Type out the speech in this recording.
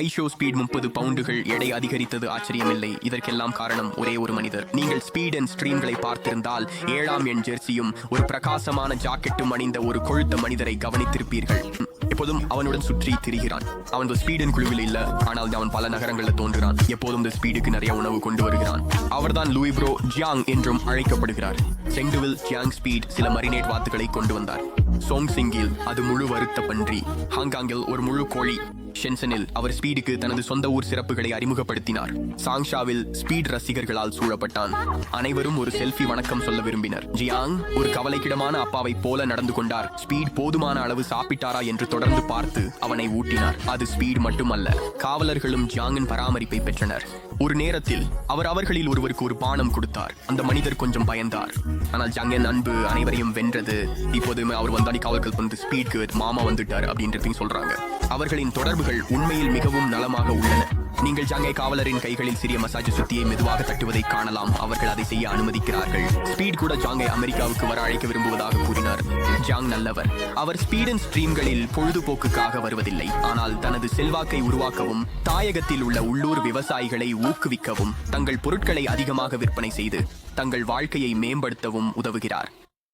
ஐஷோ speed 30 பவுண்டுகள் எடை அதிகரித்தது ஆச்சரியமில்லை. இதற்கெல்லாம் காரணம் ஒரே ஒரு மனிதர். நீங்கள் ஸ்பீட் அண்ட் ஸ்ட்ரீம்களை பார்த்திருந்தால் 7ஆம் எண் ஜெர்சியும் ஒரு பிரகாசமான ஜாக்கெட்டும் அணிந்த ஒரு கொழுத்த மனிதரை கவனித்திருப்பீர்கள். எப்போதும் அவனுடன் சுற்றி திரிகிறான். அவன் ஸ்பீடன் குழுவில் இல்ல, ஆனால் அவன் பல நகரங்களில் தோன்றுகிறான். எப்போதும் ஸ்பீடுக்கு நிறைய உணவு கொண்டு வருகிறான். அவர்தான் லூயி ப்ரோ ஜியாங் என்றும் அழைக்கப்படுகிறார். செங்டுவில் ஜியாங் ஸ்பீட் சில மரினேட் வாத்துகளை கொண்டு வந்தார். சோங் சிங்கில் அது முழு வறுத்த பன்றி. ஹாங்காங்கில் ஒரு முழு கோழி. ஷென்சனில் அவர் ஸ்பீடுக்கு தனது சொந்த ஊர் சிறப்புகளை அறிமுகப்படுத்தினார். சாங்ஷாவில் ஸ்பீட் ரசிகர்களால் சூழப்பட்டான். அனைவரும் ஒரு செல்ஃபி வணக்கம் சொல்ல விரும்பினர். ஜியாங் ஒரு கவலைக்கிடமான அப்பாவை போல நடந்து கொண்டார். ஸ்பீட் போதுமான அளவு சாப்பிட்டாரா என்று தொடர்ந்து பார்த்து அவனை ஊட்டினார். அது ஸ்பீட் மட்டுமல்ல, காவலர்களும் ஜியாங்கின் பராமரிப்பை பெற்றனர். ஒரு நேரத்தில் அவர் அவர்களில் ஒருவருக்கு ஒரு பானம் கொடுத்தார். அந்த மனிதர் கொஞ்சம் பயந்தார். ஆனால் ஜாங்கின் அன்பு அனைவரையும் வென்றது. இப்போதுமே அவர் வந்தாடி காவல்கள் வந்து ஸ்பீட்க்கு மாமா வந்துட்டார் அப்படின்றதையும் சொல்றாங்க. அவர்களின் தொடர்புகள் உண்மையில் மிகவும் நலமாக உள்ளன. நீங்கள் ஜாங்கை காவலரின் கைகளில் சிறிய மசாஜ் சுத்தியை மெதுவாக தட்டுவதை காணலாம். அவர்கள் அதை செய்ய அனுமதிக்கிறார்கள். ஸ்பீட் கூட ஜாங்கை அமெரிக்காவுக்கு வர அழைக்க விரும்புவதாக கூறினார். ஜாங் நல்லவர். அவர் ஸ்பீட் அண்ட் ஸ்ட்ரீம்களில் பொழுதுபோக்குக்காக வருவதில்லை, ஆனால் தனது செல்வாக்கை உருவாக்கவும் தாயகத்தில் உள்ள உள்ளூர் விவசாயிகளை ஊக்குவிக்கவும் தங்கள் பொருட்களை அதிகமாக விற்பனை செய்து தங்கள் வாழ்க்கையை மேம்படுத்தவும் உதவுகிறார்.